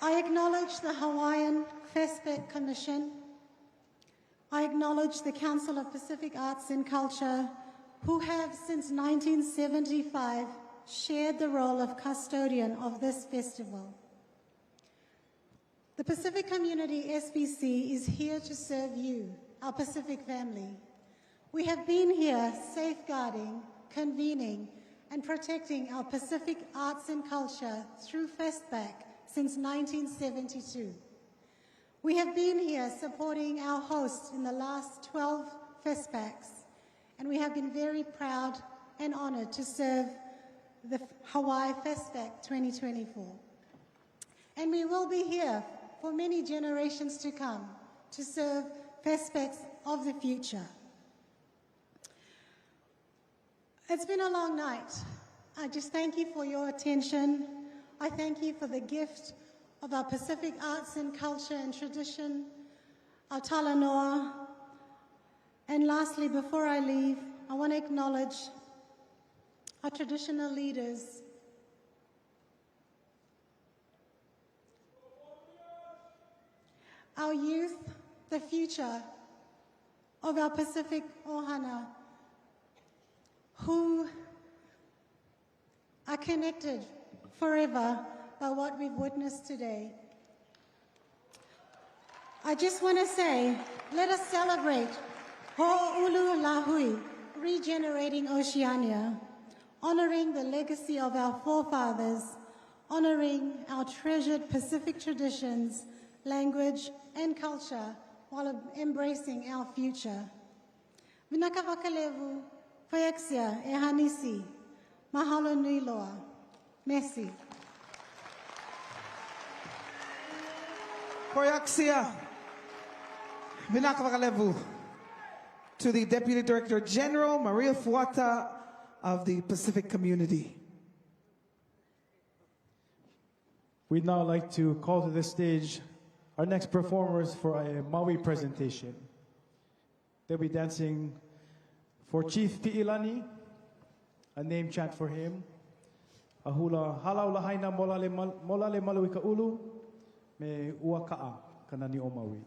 I acknowledge the Hawaiian FestPAC Commission. I acknowledge the Council of Pacific Arts and Culture, who have since 1975 shared the role of custodian of this festival. The Pacific Community SPC is here to serve you, our Pacific family. We have been here safeguarding, convening, and protecting our Pacific arts and culture through FestPAC since 1972. We have been here supporting our host in the last 12 FestPACs, and we have been very proud and honored to serve the Hawaii FestPAC 2024. And we will be here for many generations to come to serve FestPACs of the future. It's been a long night. I just thank you for your attention. I thank you for the gift of our Pacific arts and culture and tradition, our talanoa. And lastly, before I leave, I want to acknowledge our traditional leaders. Our youth, the future of our Pacific ohana, who are connected forever by what we've witnessed today. I just want to say, let us celebrate Ho'olu Lahui, regenerating Oceania, honoring the legacy of our forefathers, honoring our treasured Pacific traditions, language, and culture, while embracing our future. Vinakavakalevu, Poexia, Ehanisi, Mahalo Nui Loa. Merci. Poexia, Vinakavakalevu, to the Deputy Director General, Maria Fuata of the Pacific Community. We'd now like to call to the stage our next performers for a Maui presentation. They'll be dancing for Chief Pi'ilani, a name chant for him. A hula halau lahaina molale malui ka ulu, me ua ka'a kana ni o Maui.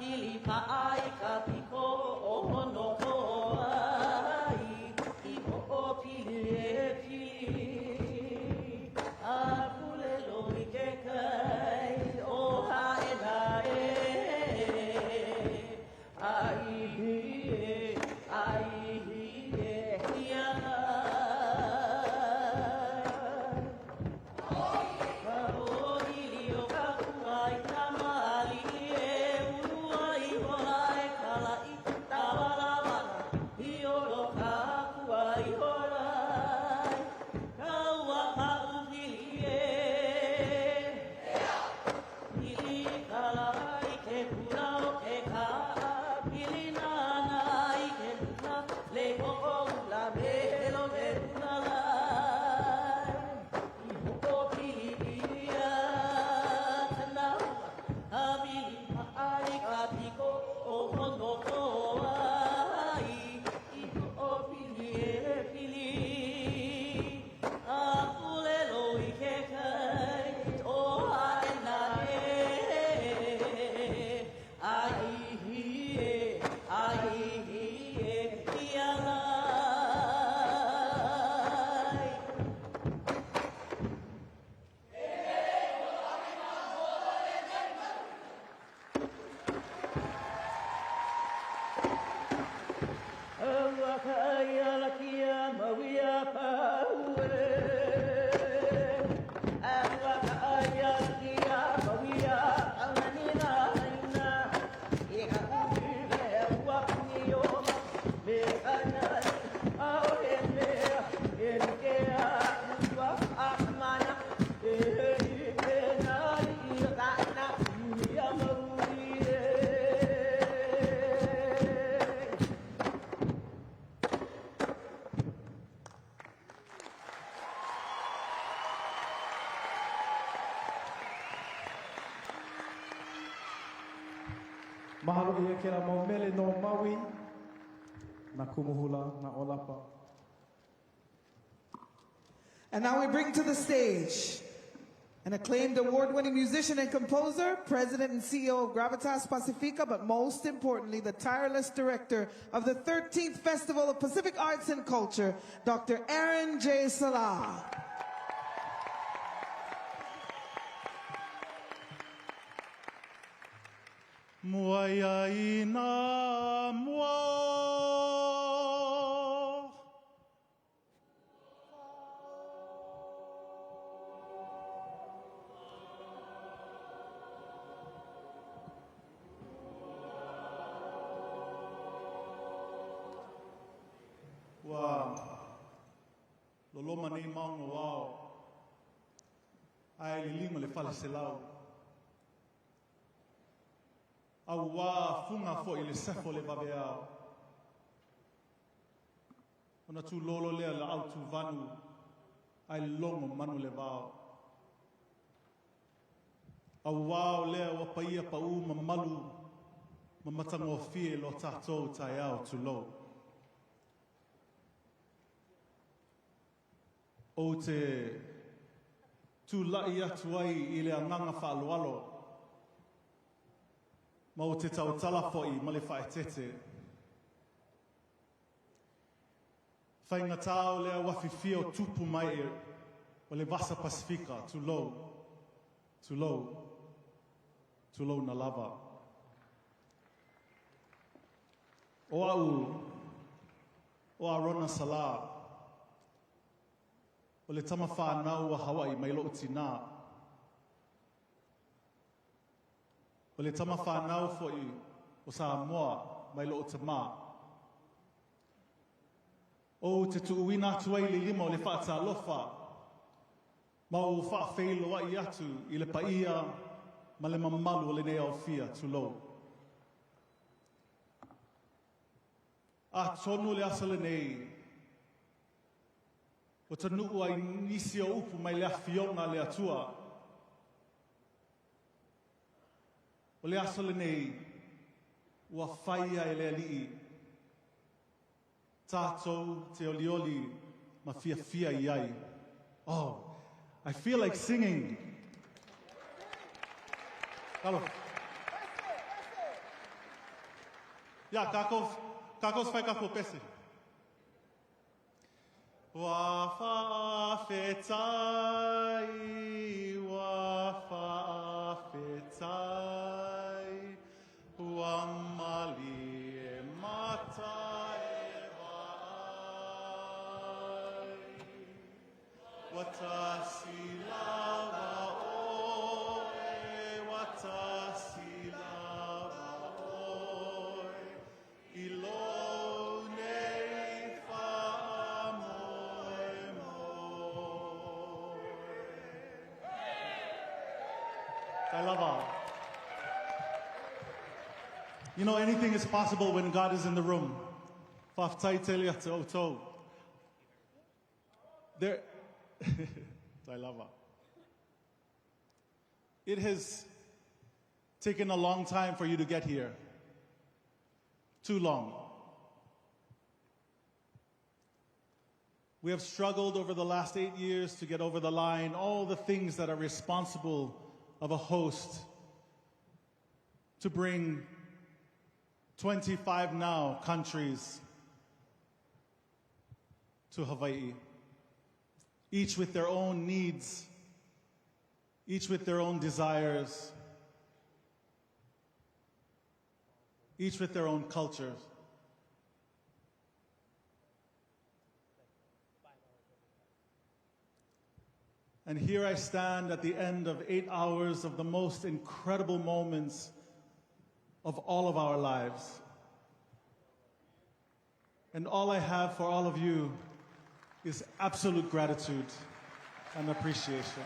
pili paai ka piko o hono ko ai I o pili e pili a pule lo I ke kai o haena e ai ia Mahalo ia ke la maumele no Maui, na kumuhula, na olapa. And now we bring to the stage an acclaimed award-winning musician and composer, president and CEO of Gravitas Pacifica, but most importantly, the tireless director of the 13th Festival of Pacific Arts and Culture, Dr. Aaron J. Salah. Moia ina moa. Wa loloma nei maunga wao. Ai lilingo le fale se lau. Au wā funga fo I le sefo le babeao. Ona tu lolo lea la au tu vanu, ai longo manu le vao. Au wā lea wa paia pa u ma malu, ma matango fie lo tātou tai au tu lo. O te tu lai atu ai I le anganga whaalualo, ma o te tau talafoi ma le whaetete. Whainga tāo lea wawhiwhia o tupu mai o le Vasa Pasifika, tu lou na lava. O au, o Arona Salah, o le tama whanau a Hawaii mai lo utina. O le tama whanau fo'i o Samoa mai lo o te mā. O te tuuina atu ai le lima o le whaata lofa, ma o whaafeilo ai atu I le paia ma le mamalu o le nea o fia tu lou. A tonu le asa le nei, o te nuu ai nisi o upu mai le awhionga le atua, o le asa le nei, ua whaia e le alii, tātou te olioli ma fia I ai. Oh, I feel like singing. Kalo. Ya, kakos fai kako pese. Wafa fetai, wamali e mata e vai. Watasi lava oe, watasi lava oe, ilo nei fa moe moe. Lava. You know, anything is possible when God is in the room. Faftai telia te oto. There. Lava. It has taken a long time for you to get here. Too long. We have struggled over the last 8 years to get over the line all the things that are responsible of a host to bring 25 now countries to Hawaii, each with their own needs, each with their own desires, each with their own cultures. And here I stand at the end of 8 hours of the most incredible moments of all of our lives. And all I have for all of you is absolute gratitude and appreciation.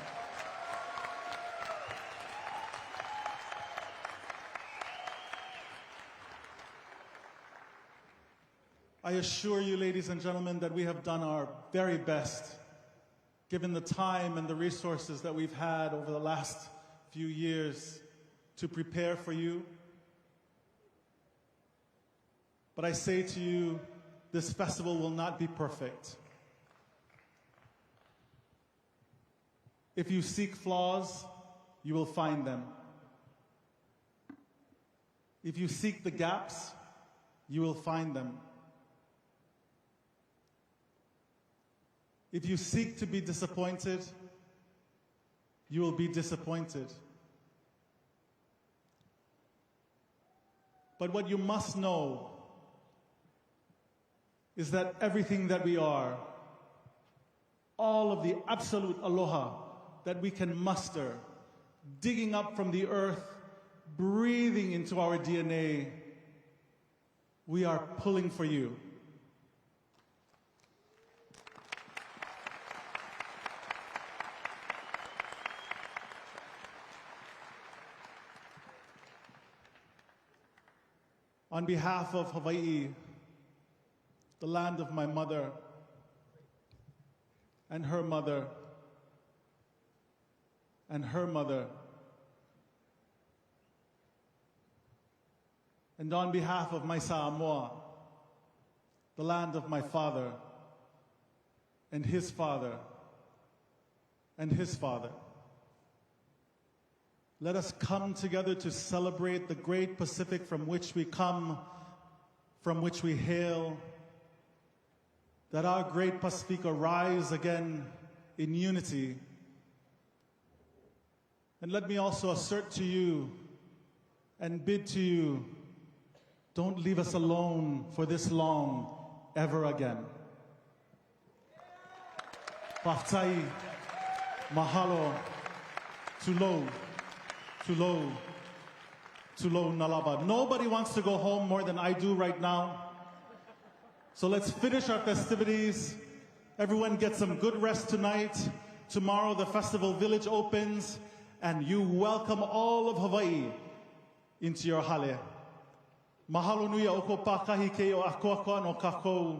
I assure you, ladies and gentlemen, that we have done our very best, given the time and the resources that we've had over the last few years to prepare for you. But I say to you, this festival will not be perfect. If you seek flaws, you will find them. If you seek the gaps, you will find them. If you seek to be disappointed, you will be disappointed. But what you must know is that everything that we are, all of the absolute aloha that we can muster, digging up from the earth, breathing into our DNA, we are pulling for you. On behalf of Hawaii, the land of my mother and her mother and her mother, and on behalf of my Samoa, the land of my father and his father and his father, let us come together to celebrate the great Pacific from which we come, from which we hail, that our great Pacifica rise again in unity. And let me also assert to you and bid to you, don't leave us alone for this long ever again. Paftai, mahalo, tulo, tulo, tulo nalaba. Nobody wants to go home more than I do right now. So let's finish our festivities. Everyone get some good rest tonight. Tomorrow the festival village opens and you welcome all of Hawaii into your hale. Mahalo nui a oko pakahi ke o akoakoa no kakou.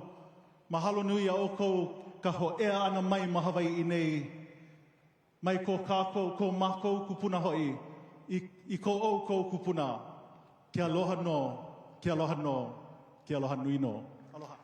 Mahalo nui a oko ka ho ea ana mai ma Hawaii nei. Mai ko kako ko mako kupuna hoi. I ko o ko kupuna. Ke aloha no, ke aloha no, ke aloha nui no. Aloha.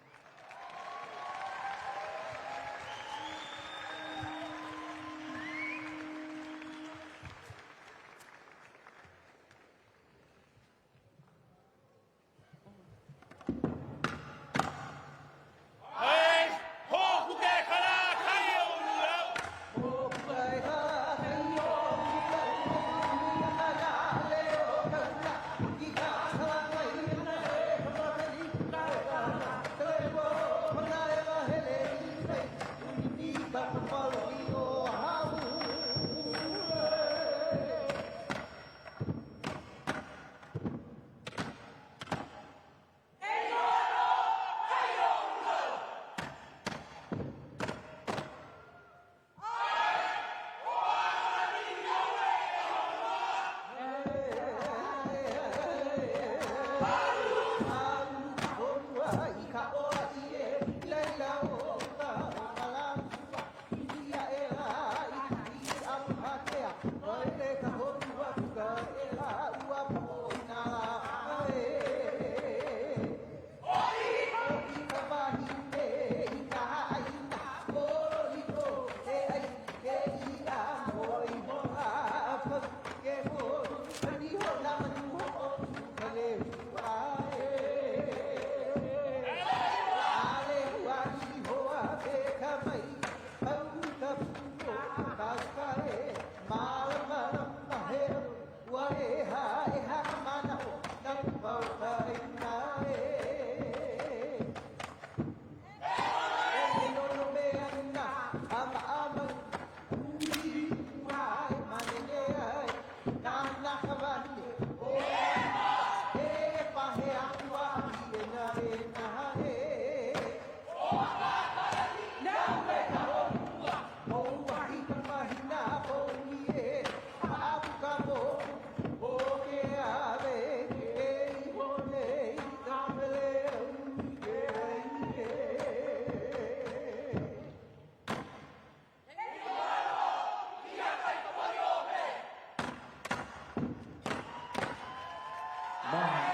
Mahalo.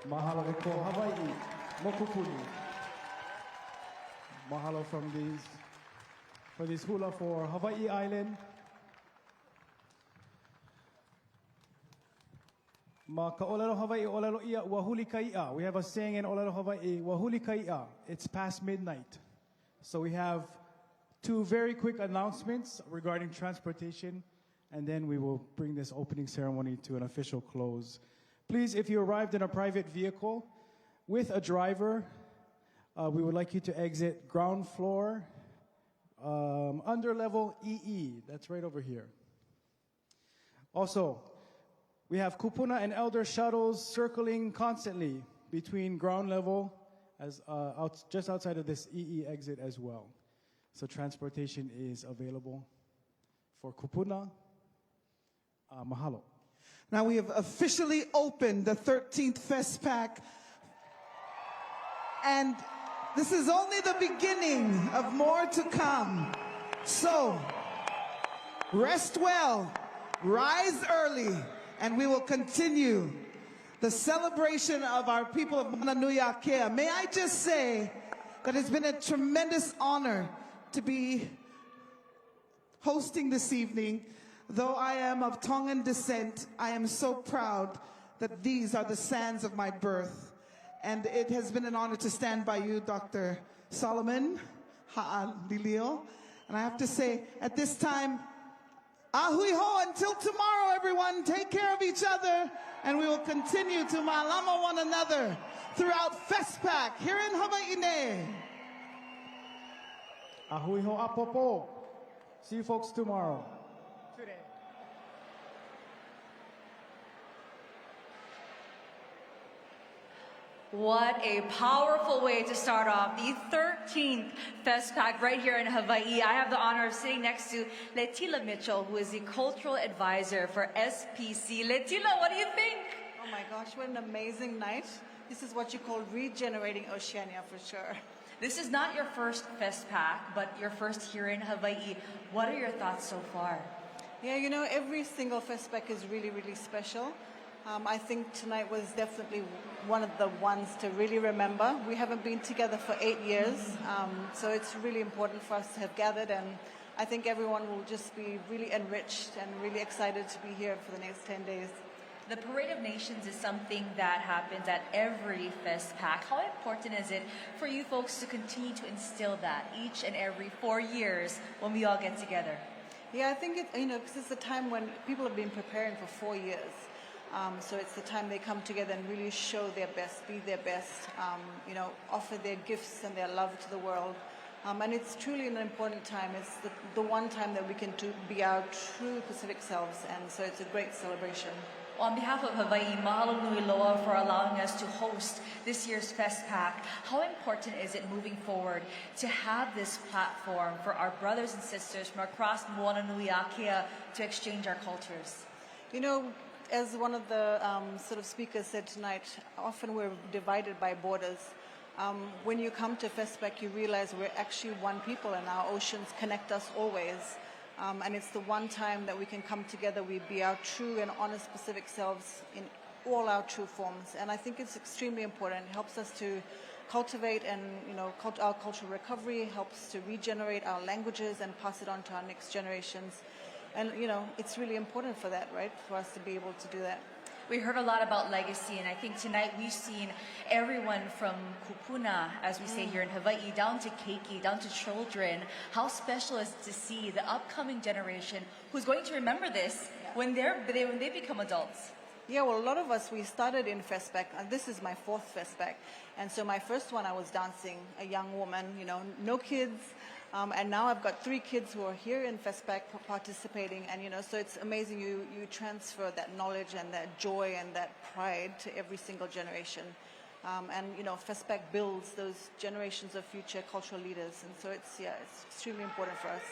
Mahalo ko Hawaii, mokupuni. Mahalo for this hula for Hawaii Island. Ma ka olelo Hawaii olelo ia wahuli kaia. We have a saying in olelo Hawaii, wahuli kaia. It's past midnight. So we have two very quick announcements regarding transportation, and then we will bring this opening ceremony to an official close. Please, if you arrived in a private vehicle with a driver, we would like you to exit ground floor, under level EE. That's right over here. Also, we have kupuna and elder shuttles circling constantly between ground level just outside of this EE exit as well. So transportation is available for kupuna. Mahalo. Now we have officially opened the 13th FestPAC, and this is only the beginning of more to come. So, rest well, rise early, and we will continue the celebration of our people of Mananuya Kea. May I just say that it's been a tremendous honor to be hosting this evening. Though I am of Tongan descent, I am so proud that these are the sands of my birth. And it has been an honor to stand by you, Dr. Solomon Ha'alilio. And I have to say, at this time, ahui ho, until tomorrow, everyone. Take care of each other, and we will continue to malama one another throughout FestPAC here in Hawaii. Ahui ho apopo. See you folks tomorrow. What a powerful way to start off the 13th FestPAC right here in Hawaii. I have the honor of sitting next to Letila Mitchell, who is the cultural advisor for SPC. Letila, what do you think? Oh my gosh, what an amazing night. This is what you call regenerating Oceania for sure. This is not your first FestPAC, but your first here in Hawaii. What are your thoughts so far? Yeah, you know, every single FestPAC is really, really special. I think tonight was definitely one of the ones to really remember. We haven't been together for 8 years, so it's really important for us to have gathered, and I think everyone will just be really enriched and really excited to be here for the next 10 days. The Parade of Nations is something that happens at every FestPAC. How important is it for you folks to continue to instill that each and every 4 years when we all get together? Yeah, I think because it's the time when people have been preparing for 4 years. So it's the time they come together and really show their best, be their best, offer their gifts and their love to the world. And it's truly an important time. It's the one time that we can be our true Pacific selves, and so it's a great celebration. On behalf of Hawaii, mahalo nui loa for allowing us to host this year's FestPAC. How important is it moving forward to have this platform for our brothers and sisters from across Moana Nui Akea to exchange our cultures? You know, as one of the sort of speakers said tonight, often we're divided by borders. When you come to FestPAC, you realize we're actually one people and our oceans connect us always. And it's the one time that we can come together, we be our true and honest Pacific selves in all our true forms. And I think it's extremely important. It helps us to cultivate and, our cultural recovery, helps to regenerate our languages and pass it on to our next generations. And, it's really important for that, right? For us to be able to do that. We heard a lot about legacy, and I think tonight we've seen everyone from kupuna, as we say here in Hawaii, down to keiki, down to children. How special is it to see the upcoming generation who's going to remember this when they become adults? Yeah, well, a lot of us, we started in FestPAC, and this is my 4th FestPAC. And so my first one, I was dancing, a young woman, no kids. And now I've got 3 kids who are here in FestPAC participating, and so it's amazing. You transfer that knowledge and that joy and that pride to every single generation, and FestPAC builds those generations of future cultural leaders, and so it's extremely important for us.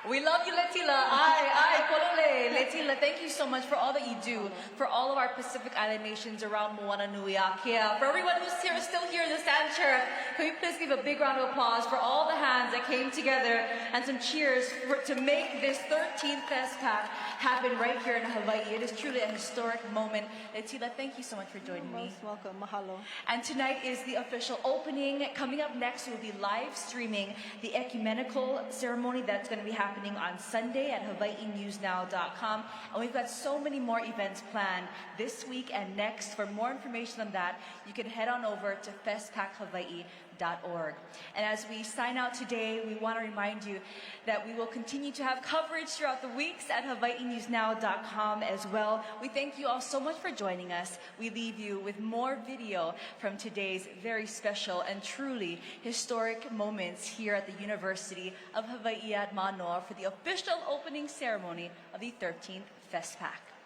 We love you, Letila. Ai, kolole. Letila, thank you so much for all that you do for all of our Pacific Island nations around Moana Nui Akea. For everyone who's still here in the stand chair, can we please give a big round of applause for all the hands that came together and some cheers to make this 13th FestPAC happen right here in Hawaii. It is truly a historic moment. Letila, thank you so much for joining me. Most welcome. Mahalo. And tonight is the official opening. Coming up next, we'll be live streaming the ecumenical ceremony that's going to be happening on Sunday at HawaiiNewsNow.com. And we've got so many more events planned this week and next. For more information on that, you can head on over to FestPACHawaii.org. And as we sign out today, we want to remind you that we will continue to have coverage throughout the weeks at HawaiiNewsNow.com as well. We thank you all so much for joining us. We leave you with more video from today's very special and truly historic moments here at the University of Hawaii at Manoa for the official opening ceremony of the 13th FestPAC.